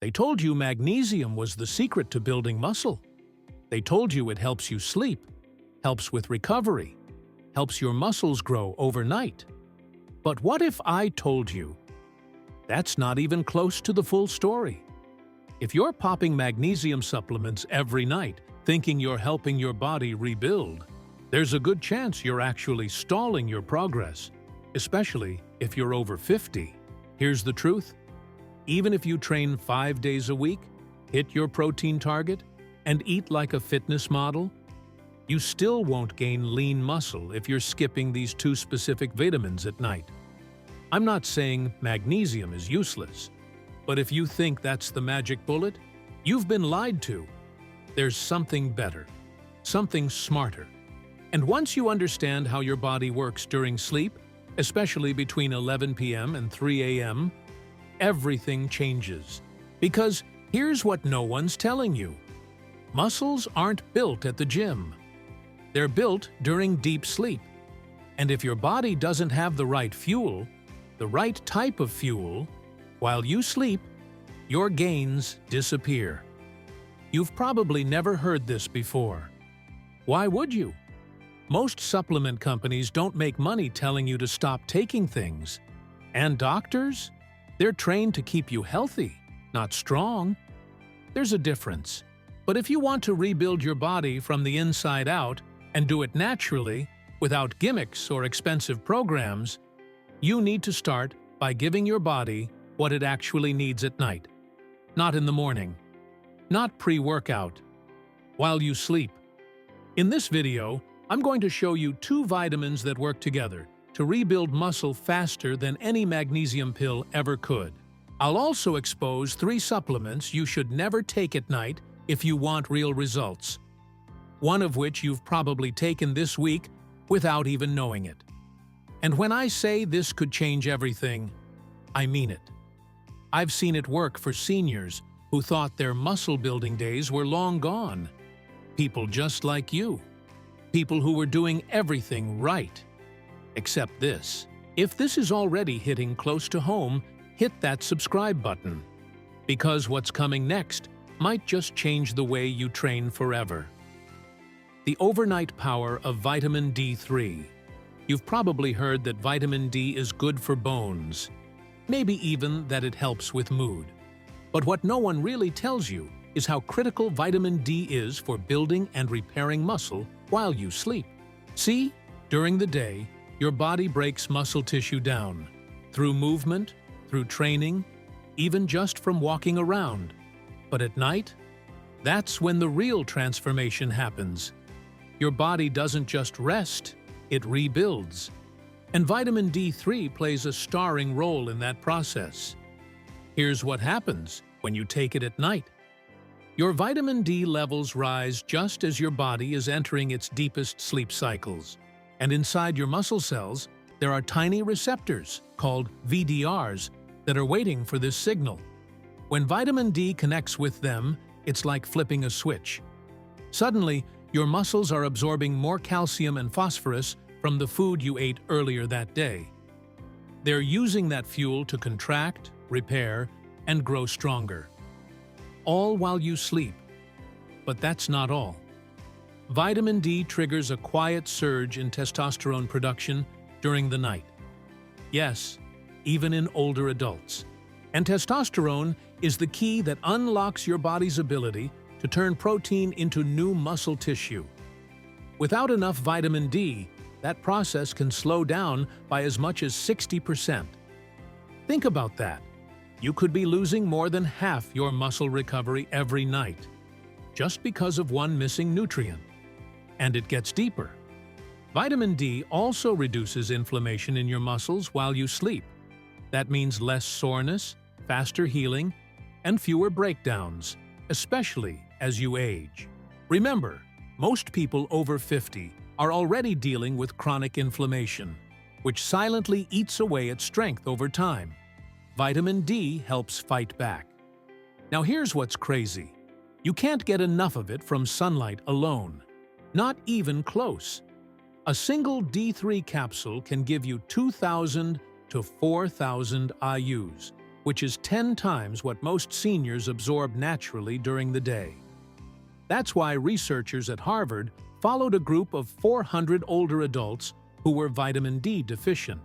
They told you magnesium was the secret to building muscle. They told you it helps you sleep, helps with recovery, helps your muscles grow overnight. But what if I told you that's not even close to the full story? If you're popping magnesium supplements every night, thinking you're helping your body rebuild, there's a good chance you're actually stalling your progress, especially if you're over 50. Here's the truth. Even if you train 5 days a week, hit your protein target, and eat like a fitness model, you still won't gain lean muscle if you're skipping these 2 specific vitamins at night. I'm not saying magnesium is useless, but if you think that's the magic bullet, you've been lied to. There's something better, something smarter. And once you understand how your body works during sleep, especially between 11 p.m. and 3 a.m., everything changes. Because here's what no one's telling you. Muscles aren't built at the gym. They're built during deep sleep. And if your body doesn't have the right fuel, the right type of fuel, while you sleep, your gains disappear. You've probably never heard this before. Why would you? Most supplement companies don't make money telling you to stop taking things. And doctors? They're trained to keep you healthy, not strong. There's a difference. But if you want to rebuild your body from the inside out and do it naturally, without gimmicks or expensive programs, you need to start by giving your body what it actually needs at night. Not in the morning. Not pre-workout. While you sleep. In this video, I'm going to show you 2 vitamins that work together to rebuild muscle faster than any magnesium pill ever could. I'll also expose 3 supplements you should never take at night if you want real results. One of which you've probably taken this week without even knowing it. And when I say this could change everything, I mean it. I've seen it work for seniors who thought their muscle-building days were long gone. People just like you. People who were doing everything right. Except this. If this is already hitting close to home, hit that subscribe button. Because what's coming next might just change the way you train forever. The overnight power of vitamin D3. You've probably heard that vitamin D is good for bones. Maybe even that it helps with mood. But what no one really tells you is how critical vitamin D is for building and repairing muscle while you sleep. See, during the day, your body breaks muscle tissue down. Through movement, through training, even just from walking around. But at night, that's when the real transformation happens. Your body doesn't just rest, it rebuilds. And vitamin D3 plays a starring role in that process. Here's what happens when you take it at night. Your vitamin D levels rise just as your body is entering its deepest sleep cycles. And inside your muscle cells, there are tiny receptors, called VDRs, that are waiting for this signal. When vitamin D connects with them, it's like flipping a switch. Suddenly, your muscles are absorbing more calcium and phosphorus from the food you ate earlier that day. They're using that fuel to contract, repair, and grow stronger. All while you sleep. But that's not all. Vitamin D triggers a quiet surge in testosterone production during the night. Yes, even in older adults. And testosterone is the key that unlocks your body's ability to turn protein into new muscle tissue. Without enough vitamin D, that process can slow down by as much as 60%. Think about that. You could be losing more than half your muscle recovery every night, just because of one missing nutrient. And it gets deeper. Vitamin D also reduces inflammation in your muscles while you sleep. That means less soreness, faster healing, and fewer breakdowns, especially as you age. Remember, most people over 50 are already dealing with chronic inflammation, which silently eats away at strength over time. Vitamin D helps fight back. Now here's what's crazy. You can't get enough of it from sunlight alone. Not even close. A single D3 capsule can give you 2,000 to 4,000 IUs. which is 10 times what most seniors absorb naturally during the day. That's why researchers at Harvard followed a group of 400 older adults who were vitamin D deficient.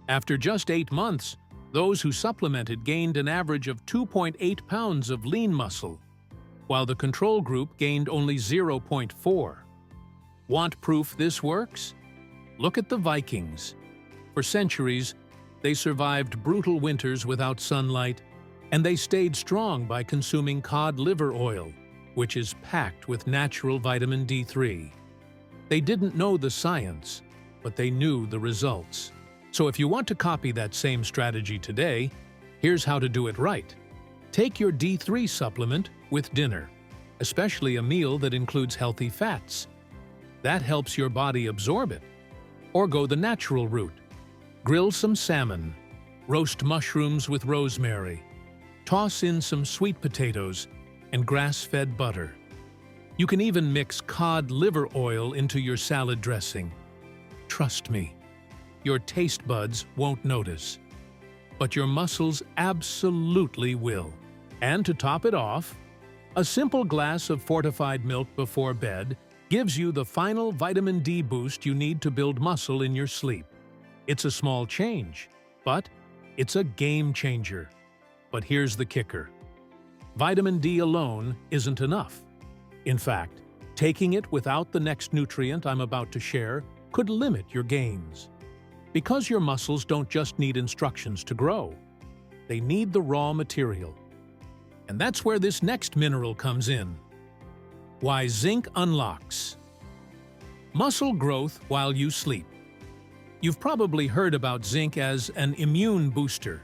After just 8 months, those who supplemented gained an average of 2.8 pounds of lean muscle, while the control group gained only 0.4. Want proof this works? Look at the Vikings. For centuries, they survived brutal winters without sunlight, and they stayed strong by consuming cod liver oil, which is packed with natural vitamin D3. They didn't know the science, but they knew the results. So if you want to copy that same strategy today, here's how to do it right. Take your D3 supplement with dinner, especially a meal that includes healthy fats. That helps your body absorb it. Or go the natural route. Grill some salmon, roast mushrooms with rosemary, toss in some sweet potatoes and grass-fed butter. You can even mix cod liver oil into your salad dressing. Trust me, your taste buds won't notice, but your muscles absolutely will. And to top it off, a simple glass of fortified milk before bed gives you the final vitamin D boost you need to build muscle in your sleep. It's a small change, but it's a game changer. But here's the kicker. Vitamin D alone isn't enough. In fact, taking it without the next nutrient I'm about to share could limit your gains. Because your muscles don't just need instructions to grow. They need the raw material. And that's where this next mineral comes in. Why zinc unlocks muscle growth while you sleep. You've probably heard about zinc as an immune booster.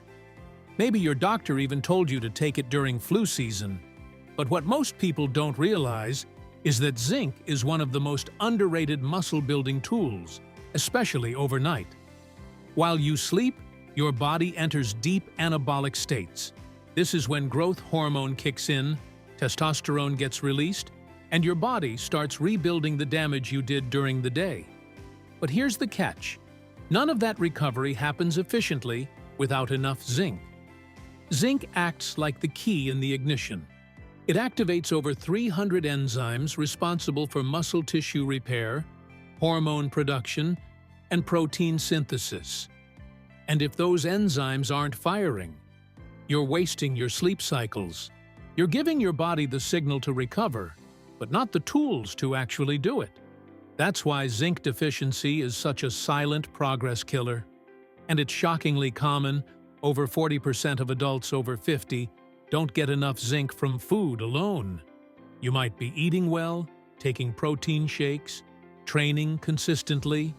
Maybe your doctor even told you to take it during flu season. But what most people don't realize is that zinc is one of the most underrated muscle-building tools, especially overnight. While you sleep, your body enters deep anabolic states. This is when growth hormone kicks in, testosterone gets released, and your body starts rebuilding the damage you did during the day. But here's the catch. None of that recovery happens efficiently without enough zinc. Zinc acts like the key in the ignition. It activates over 300 enzymes responsible for muscle tissue repair, hormone production, and protein synthesis. And if those enzymes aren't firing, you're wasting your sleep cycles. You're giving your body the signal to recover, but not the tools to actually do it. That's why zinc deficiency is such a silent progress killer. And it's shockingly common. Over 40% of adults over 50 don't get enough zinc from food alone. You might be eating well, taking protein shakes, training consistently,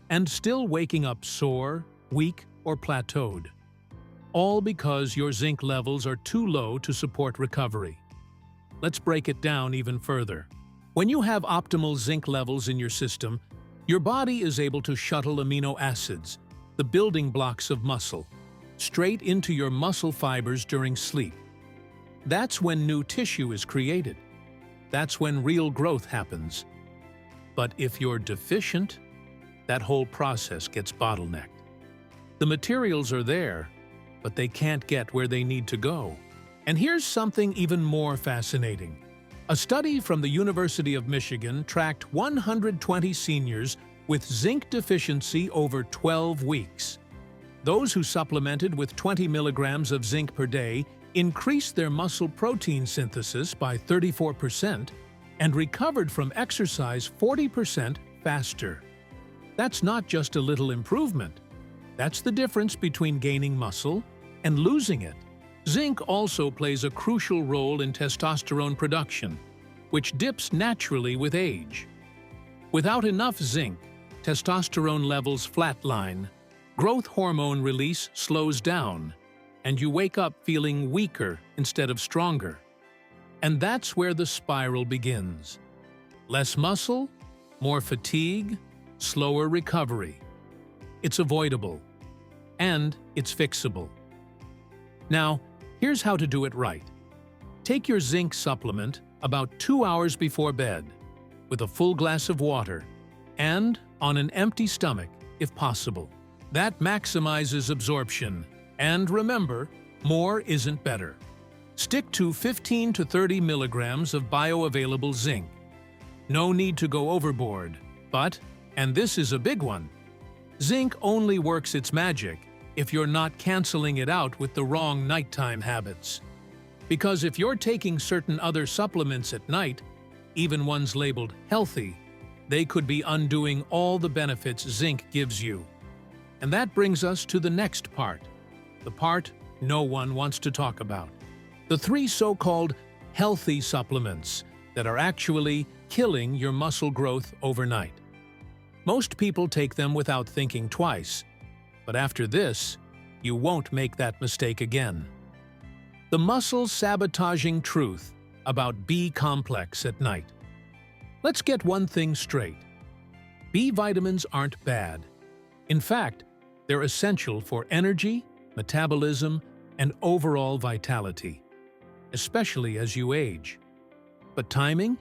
and still waking up sore, weak, or plateaued. All because your zinc levels are too low to support recovery. Let's break it down even further. When you have optimal zinc levels in your system, your body is able to shuttle amino acids, the building blocks of muscle, straight into your muscle fibers during sleep. That's when new tissue is created. That's when real growth happens. But if you're deficient, that whole process gets bottlenecked. The materials are there, but they can't get where they need to go. And here's something even more fascinating. A study from the University of Michigan tracked 120 seniors with zinc deficiency over 12 weeks. Those who supplemented with 20 milligrams of zinc per day increased their muscle protein synthesis by 34% and recovered from exercise 40% faster. That's not just a little improvement. That's the difference between gaining muscle and losing it. Zinc also plays a crucial role in testosterone production, which dips naturally with age. Without enough zinc, testosterone levels flatline, growth hormone release slows down, and you wake up feeling weaker instead of stronger. And that's where the spiral begins. Less muscle, more fatigue, slower recovery. It's avoidable, and it's fixable. Now, here's how to do it right. Take your zinc supplement about 2 hours before bed, with a full glass of water, and on an empty stomach, if possible. That maximizes absorption. And remember, More isn't better. Stick to 15 to 30 milligrams of bioavailable zinc. No need to go overboard, but, and this is a big one, zinc only works its magic if you're not canceling it out with the wrong nighttime habits. Because if you're taking certain other supplements at night, even ones labeled healthy, they could be undoing all the benefits zinc gives you. And that brings us to the next part, the part no one wants to talk about. The 3 so-called healthy supplements that are actually killing your muscle growth overnight. Most people take them without thinking twice, but after this, you won't make that mistake again. The muscle-sabotaging truth about B-complex at night. Let's get one thing straight. B vitamins aren't bad. In fact, they're essential for energy, metabolism, and overall vitality, especially as you age. But timing?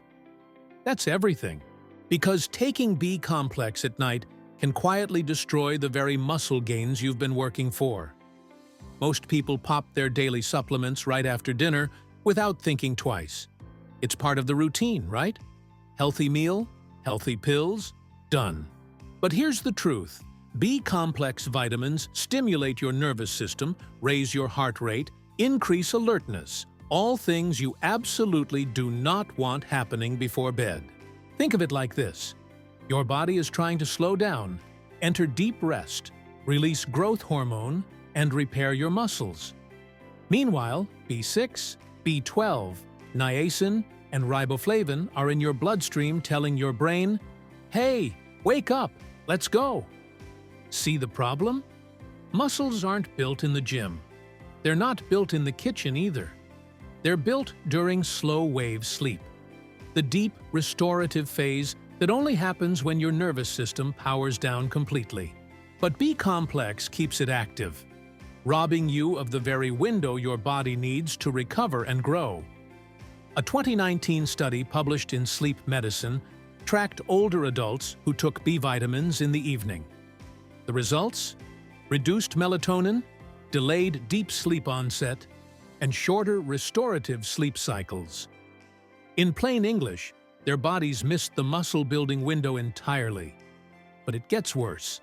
That's everything. Because taking B-complex at night can quietly destroy the very muscle gains you've been working for. Most people pop their daily supplements right after dinner without thinking twice. It's part of the routine, right? Healthy meal, healthy pills, done. But here's the truth. B-complex vitamins stimulate your nervous system, raise your heart rate, increase alertness, all things you absolutely do not want happening before bed. Think of it like this. Your body is trying to slow down, enter deep rest, release growth hormone, and repair your muscles. Meanwhile, B6, B12, niacin, and riboflavin are in your bloodstream telling your brain, "Hey, wake up, let's go." See the problem? Muscles aren't built in the gym. They're not built in the kitchen either. They're built during slow-wave sleep, the deep restorative phase that only happens when your nervous system powers down completely. But B-complex keeps it active, robbing you of the very window your body needs to recover and grow. A 2019 study published in Sleep Medicine tracked older adults who took B vitamins in the evening. The results? Reduced melatonin, delayed deep sleep onset, and shorter restorative sleep cycles. In plain English, their bodies missed the muscle-building window entirely. But it gets worse.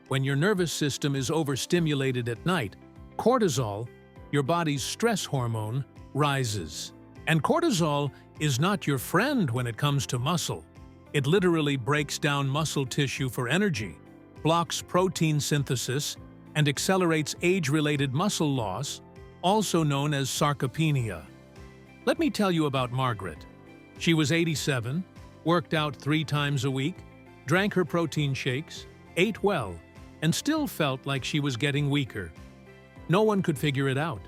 When your nervous system is overstimulated at night, cortisol, your body's stress hormone, rises. And cortisol is not your friend when it comes to muscle. It literally breaks down muscle tissue for energy, blocks protein synthesis, and accelerates age-related muscle loss, also known as sarcopenia. Let me tell you about Margaret. She was 87, worked out 3 times a week, drank her protein shakes, ate well, and still felt like she was getting weaker. No one could figure it out.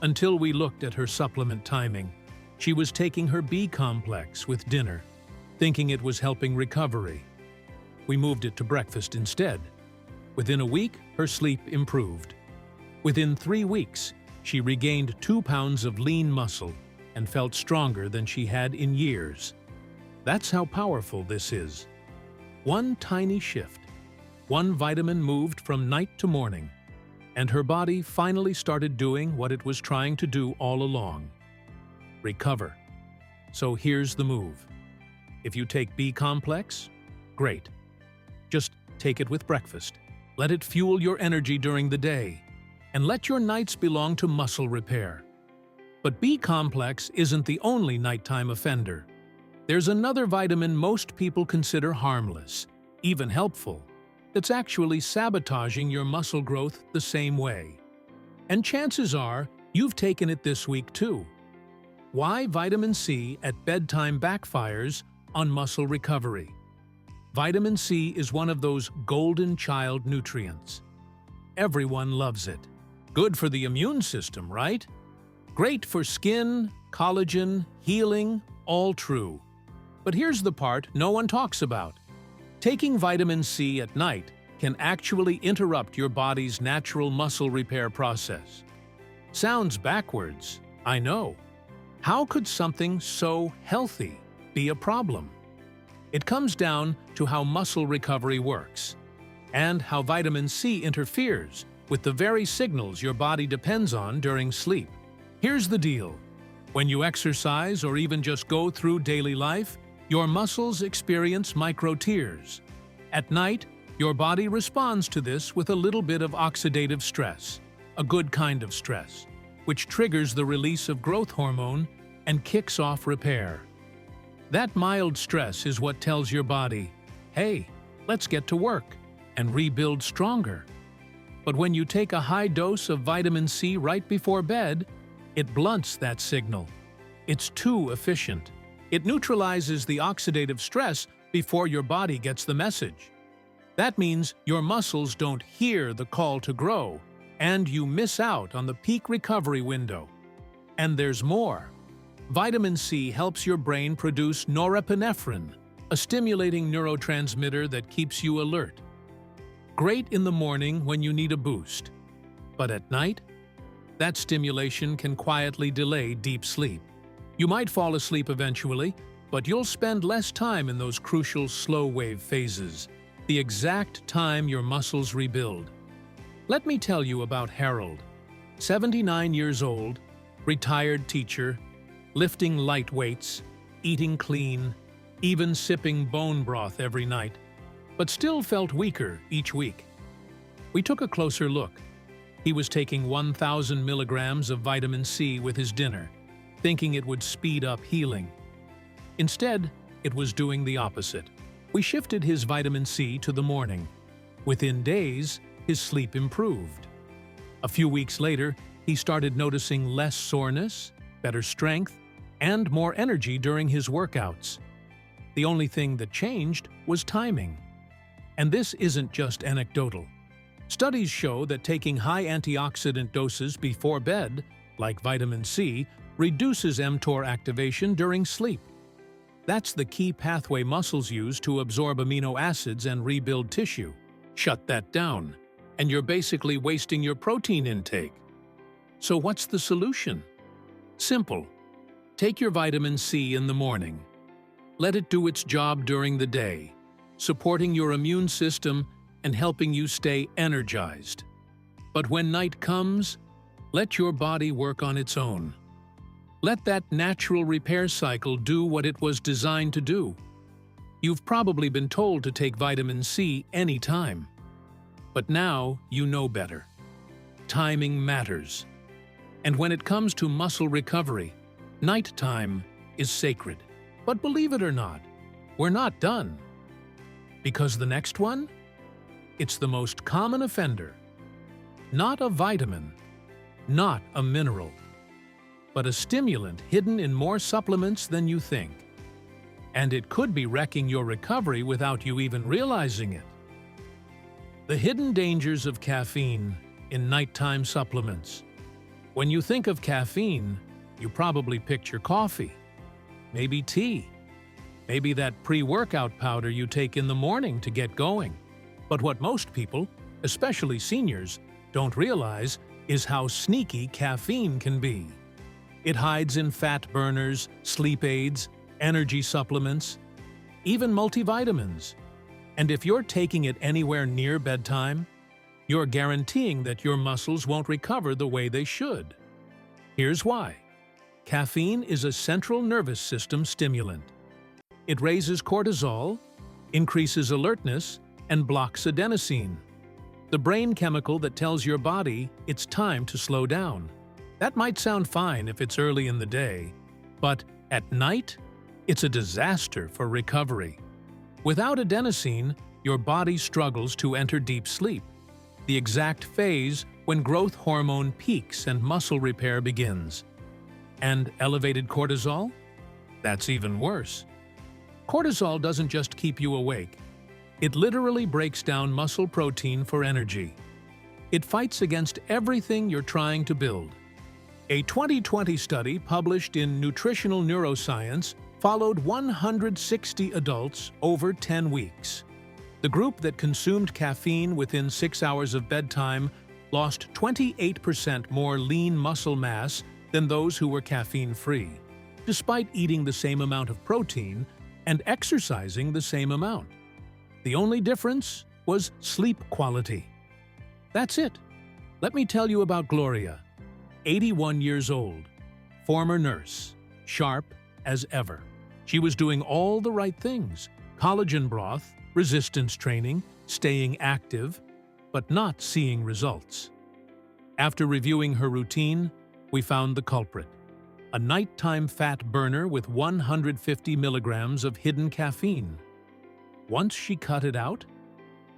Until we looked at her supplement timing. She was taking her B-complex with dinner, thinking it was helping recovery. We moved it to breakfast instead. Within a week, her sleep improved. Within 3 weeks, she regained 2 pounds of lean muscle and felt stronger than she had in years. That's how powerful this is. One tiny shift. One vitamin moved from night to morning, and her body finally started doing what it was trying to do all along. Recover. So here's the move. If you take B-complex, great. Just take it with breakfast. Let it fuel your energy during the day, and let your nights belong to muscle repair. But B-complex isn't the only nighttime offender. There's another vitamin most people consider harmless, even helpful, that's actually sabotaging your muscle growth the same way. And chances are you've taken it this week too. Why vitamin C at bedtime backfires on muscle recovery. Vitamin C is one of those golden child nutrients. Everyone loves it. Good for the immune system, right? Great for skin, collagen, healing, all true. But here's the part no one talks about. Taking vitamin C at night can actually interrupt your body's natural muscle repair process. Sounds backwards, I know. How could something so healthy be a problem? It comes down to how muscle recovery works, and how vitamin C interferes with the very signals your body depends on during sleep. Here's the deal. When you exercise or even just go through daily life, your muscles experience micro-tears. At night, your body responds to this with a little bit of oxidative stress, a good kind of stress, which triggers the release of growth hormone and kicks off repair. That mild stress is what tells your body, hey, let's get to work and rebuild stronger. But when you take a high dose of vitamin C right before bed, it blunts that signal. It's too efficient. It neutralizes the oxidative stress before your body gets the message. That means your muscles don't hear the call to grow, and you miss out on the peak recovery window. And there's more. Vitamin C helps your brain produce norepinephrine, a stimulating neurotransmitter that keeps you alert. Great in the morning when you need a boost. But at night, that stimulation can quietly delay deep sleep. You might fall asleep eventually, but you'll spend less time in those crucial slow-wave phases, the exact time your muscles rebuild. Let me tell you about Harold, 79 years old, retired teacher, lifting light weights, eating clean, even sipping bone broth every night, but still felt weaker each week. We took a closer look. He was taking 1,000 milligrams of vitamin C with his dinner, thinking it would speed up healing. Instead, it was doing the opposite. We shifted his vitamin C to the morning. Within days, his sleep improved. A few weeks later, he started noticing less soreness, better strength, and more energy during his workouts. The only thing that changed was timing. And this isn't just anecdotal. Studies show that taking high antioxidant doses before bed, like vitamin C, reduces mTOR activation during sleep. That's the key pathway muscles use to absorb amino acids and rebuild tissue. Shut that down, and you're basically wasting your protein intake. So what's the solution? Simple. Take your vitamin C in the morning. Let it do its job during the day, supporting your immune system and helping you stay energized. But when night comes, let your body work on its own. Let that natural repair cycle do what it was designed to do. You've probably been told to take vitamin C anytime. But now you know better. Timing matters. And when it comes to muscle recovery, nighttime is sacred. But believe it or not, we're not done. Because the next one? It's the most common offender. Not a vitamin, not a mineral, but a stimulant hidden in more supplements than you think. And it could be wrecking your recovery without you even realizing it. The hidden dangers of caffeine in nighttime supplements. When you think of caffeine, you probably picture coffee, maybe tea, maybe that pre-workout powder you take in the morning to get going. But what most people, especially seniors, don't realize is how sneaky caffeine can be. It hides in fat burners, sleep aids, energy supplements, even multivitamins. And if you're taking it anywhere near bedtime, you're guaranteeing that your muscles won't recover the way they should. Here's why. Caffeine is a central nervous system stimulant. It raises cortisol, increases alertness, and blocks adenosine, the brain chemical that tells your body it's time to slow down. That might sound fine if it's early in the day, but at night, it's a disaster for recovery. Without adenosine, your body struggles to enter deep sleep, the exact phase when growth hormone peaks and muscle repair begins. And elevated cortisol? That's even worse. Cortisol doesn't just keep you awake. It literally breaks down muscle protein for energy. It fights against everything you're trying to build. A 2020 study published in Nutritional Neuroscience followed 160 adults over 10 weeks. The group that consumed caffeine within 6 hours of bedtime lost 28% more lean muscle mass than those who were caffeine-free, despite eating the same amount of protein and exercising the same amount. The only difference was sleep quality. That's it. Let me tell you about Gloria, 81 years old, former nurse, sharp as ever. She was doing all the right things: collagen broth, resistance training, staying active, but not seeing results. After reviewing her routine, we found the culprit: a nighttime fat burner with 150 milligrams of hidden caffeine. Once she cut it out,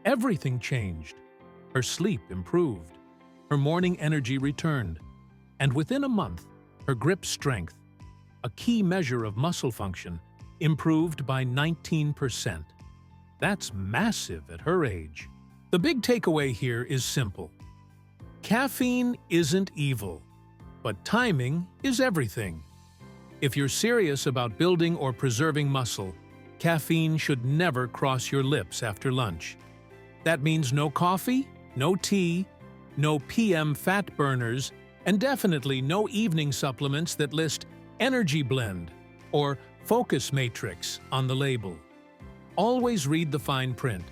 everything changed. Her sleep improved, her morning energy returned, and within a month, her grip strength, a key measure of muscle function, improved by 19%. That's massive at her age. The big takeaway here is simple. Caffeine isn't evil, but timing is everything. If you're serious about building or preserving muscle, caffeine should never cross your lips after lunch. That means no coffee, no tea, no PM fat burners, and definitely no evening supplements that list energy blend or focus matrix on the label. Always read the fine print.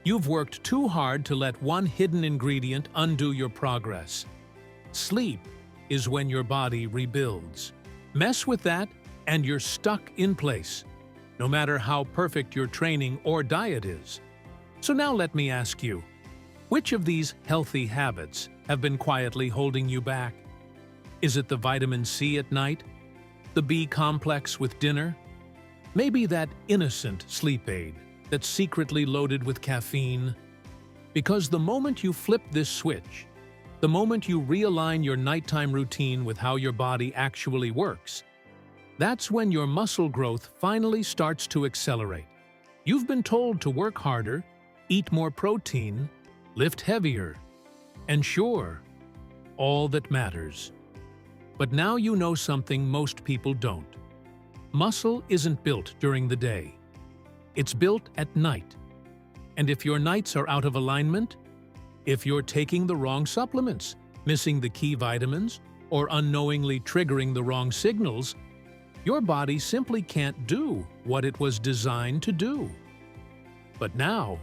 You've worked too hard to let one hidden ingredient undo your progress. Sleep is when your body rebuilds. Mess with that and you're stuck in place, no matter how perfect your training or diet is. So now let me ask you, which of these healthy habits have been quietly holding you back? Is it the vitamin C at night? The B complex with dinner? Maybe that innocent sleep aid that's secretly loaded with caffeine? Because the moment you flip this switch, the moment you realign your nighttime routine with how your body actually works, that's when your muscle growth finally starts to accelerate. You've been told to work harder, eat more protein, lift heavier, and sure, all that matters. But now you know something most people don't. Muscle isn't built during the day. It's built at night. And if your nights are out of alignment, if you're taking the wrong supplements, missing the key vitamins, or unknowingly triggering the wrong signals, your body simply can't do what it was designed to do. But now,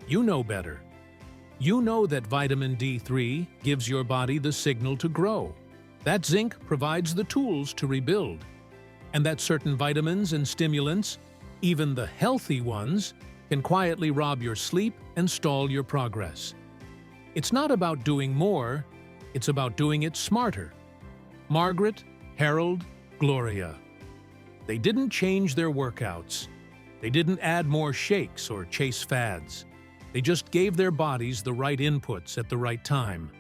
you know better. You know that vitamin D3 gives your body the signal to grow, that zinc provides the tools to rebuild, and that certain vitamins and stimulants, even the healthy ones, can quietly rob your sleep and stall your progress. It's not about doing more, it's about doing it smarter. Margaret, Harold, Gloria. They didn't change their workouts. They didn't add more shakes or chase fads. They just gave their bodies the right inputs at the right time.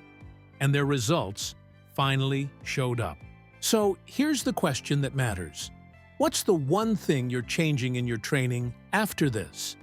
And their results finally showed up. So here's the question that matters. What's the one thing you're changing in your training after this?